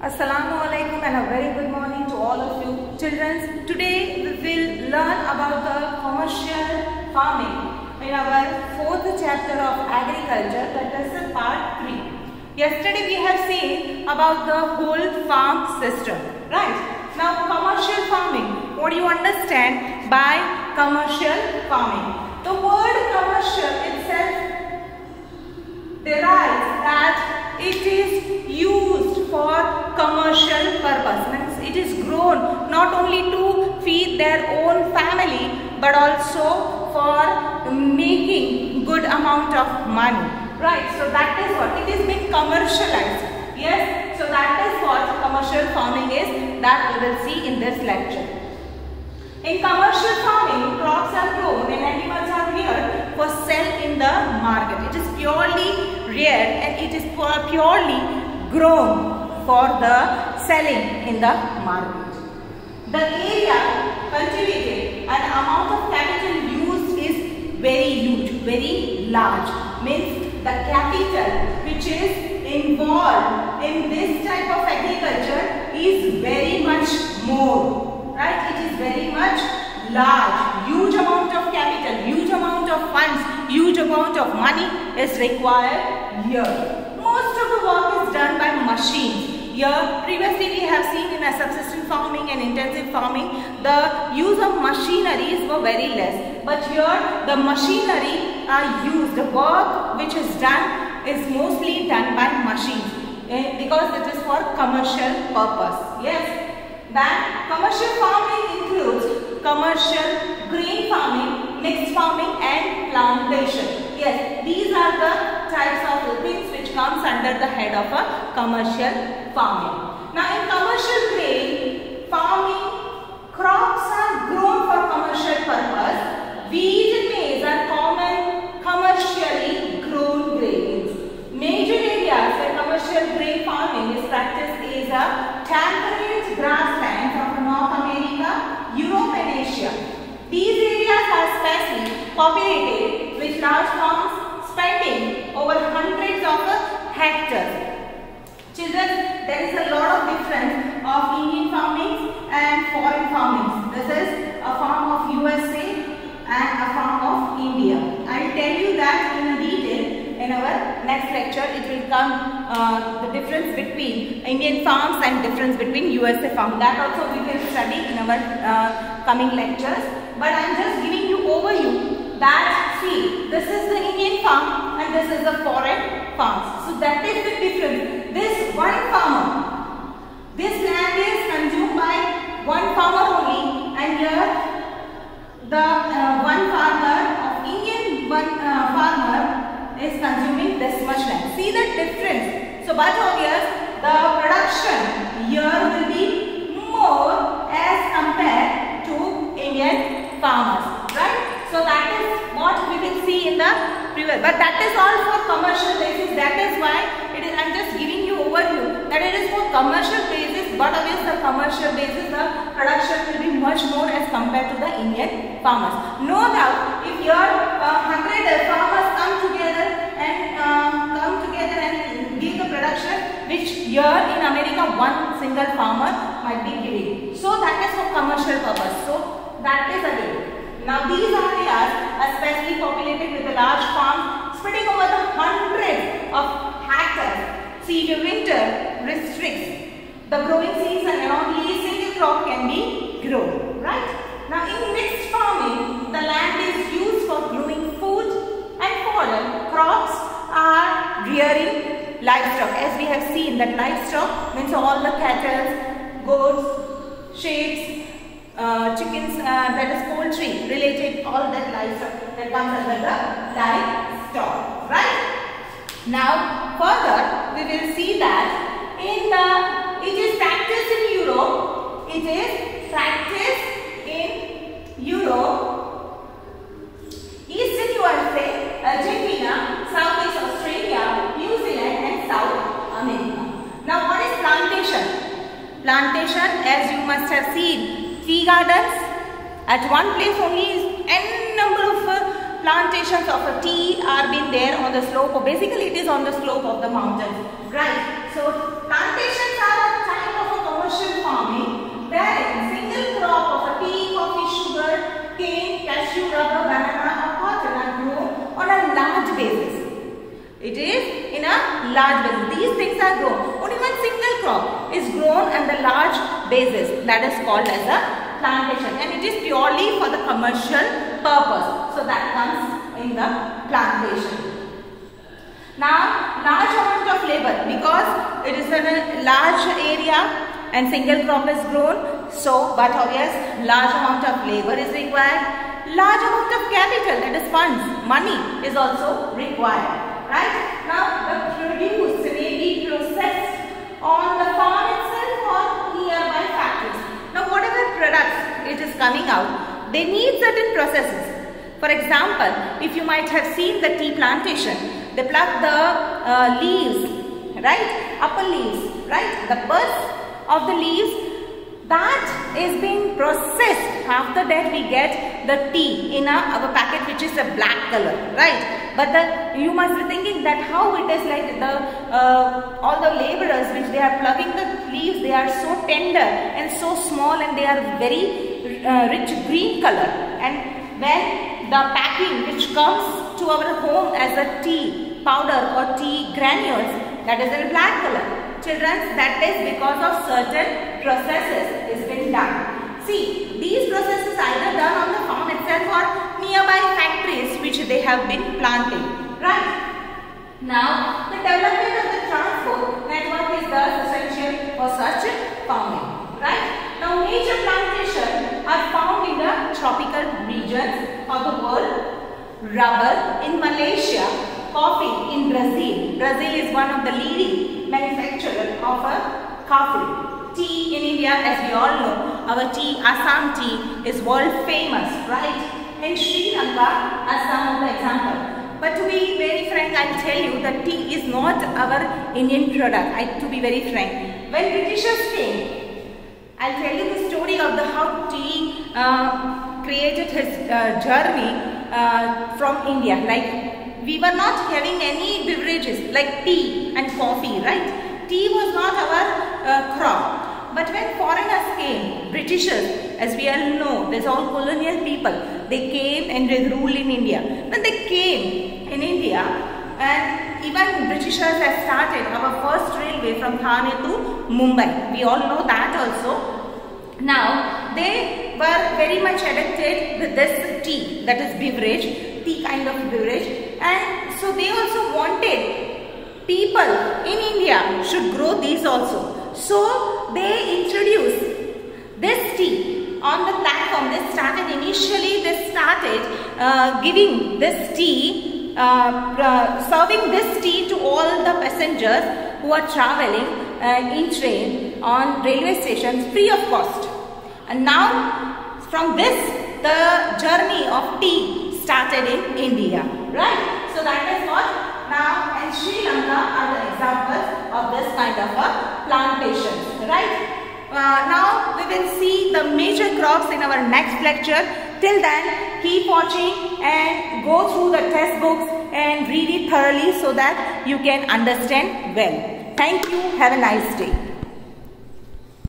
Assalamu alaikum and a very good morning to all of you children. Today we will learn about the commercial farming in our fourth chapter of agriculture, that is the part 3. Yesterday we have seen about the whole farm system, right? Now commercial farming, what do you understand by commercial farming? The word commercial itself derives that it is used for commercial purpose, means it is grown not only to feed their own family but also for making good amount of money, right? So that is what it is being commercialized. Yes, so that is what commercial farming is, that we will see in this lecture. In commercial farming, crops are grown and animals are reared for sale in the market. It is purely reared and it is purely grown for the selling in the market. The area cultivated and amount of capital used is very huge, very large. Means the capital which is involved in this type of agriculture is very much more, right? It is very much large, huge amount of capital, huge amount of funds, huge amount of money is required here. Most of the work is done by machines. Here previously we have seen in a subsistence farming and intensive farming the use of machineries were very less, but here the machinery are used. The work which is done is mostly done by machines because it is for commercial purpose. Yes. Then commercial farming includes commercial grain farming, mixed farming and plantation. Yes, these are the types of things which comes under the head of a commercial farming. Now in commercial grain farming, crops are grown for commercial purpose. Wheat and maize are common commercially grown grains. Major areas where commercial grain farming is practiced is a temperate grasslands of North America, Europe and Asia. These areas are sparsely populated with large farms spanning over hundreds of hectares. Children, there is a lot of difference of Indian farming and foreign farming. This is a farm of USA and a farm of India. I will tell you that in detail in our next lecture. It will come the difference between Indian farms and difference between USA farm. That also we will study in our coming lectures. But I am just giving you overview that see, this is the Indian farm and this is the foreign farms. So that is the difference. This one farmer, this land is consumed by one farmer only, and here the one farmer of Indian farmer is consuming this much land. See the difference. So but obvious, the production here will be more as compared to Indian farmers, right? So that is what we will see in the previous. But that is all for commercial basis. That is why it is. I am just giving you overview that it is for commercial basis. But obviously the commercial basis, the production will be much more as compared to the Indian farmers. No doubt, if your 100 farmers come together and give the production which here in America one single farmer might be giving. So that is for commercial purpose. So that is again. Now these areas are sparsely populated with a large farm spreading over the hundreds of hectares. See, the winter restricts the growing season and only a single crop can be grown, right? Now in mixed farming, the land is used for growing food and fodder. Crops are rearing livestock. As we have seen that livestock means all the cattle, goats, sheep, chickens, that is poultry related, all that livestock that comes under the livestock, right? Now further we will see that it is practiced in Europe. It is practiced in Europe, Eastern USA, Argentina, Southeast Australia, New Zealand and South America. Now what is plantation? Plantation, as you must have seen, tea gardens. At one place only n number of plantations of a tea are been there on the slope, or basically it is on the slope of the mountains, right? So plantations are a type It is in a large basis. These things are grown. Only one single crop is grown on the large basis. That is called as a plantation, and it is purely for the commercial purpose. So that comes in the plantation. Now, large amount of labor, because it is in a large area and single crop is grown. So, but obvious, large amount of labor is required. Large amount of capital, that is funds, money is also required. Right? Now, the produce may be processed on the farm itself or nearby factories. Now, whatever products it is coming out, they need certain processes. For example, if you might have seen the tea plantation, they pluck the leaves, right? Upper leaves, right? The buds of the leaves, that is being processed. After that, we get the tea in our packet, which is a black color, right? But you must be thinking that how it is like all the laborers which they are plucking the leaves, they are so tender and so small, and they are very rich green color. And when the packing which comes to our home as a tea powder or tea granules, that is in black color. Children, that is because of certain processes is been done. See, these processes either done on the farm itself or nearby factories which they have been planting. Right? Now, the development of the transport network is thus essential for such farming. Right? Now, major plantations are found in the tropical regions of the world. Rubber in Malaysia, coffee in Brazil. Brazil is one of the leading manufacturers of a coffee. Tea in India, as we all know, our tea, Assam tea, is world famous, right? In Sri Lanka, as some of the example. But to be very frank, I will tell you that tea is not our Indian product. To be very frank, when Britishers came, I will tell you the story of how tea created his journey from India. Like, we were not having any beverages like tea and coffee, right? Tea was not our crop. But when foreigners came, Britishers, as we all know, there's all colonial people, they came and they ruled in India. When they came in India, and even Britishers have started our first railway from Thane to Mumbai. We all know that also. Now, they were very much addicted with this tea, that is beverage, tea kind of beverage. And so they also wanted people in India should grow these also. So they introduced this tea on the platform. They started giving this tea, serving this tea to all the passengers who are traveling in train on railway stations free of cost. And now from this, the journey of tea started in India, right? So that is what. Now, and Sri Lanka are the examples of this kind of a plantations, right? Now, we will see the major crops in our next lecture. Till then, keep watching and go through the test books and read it thoroughly so that you can understand well. Thank you. Have a nice day.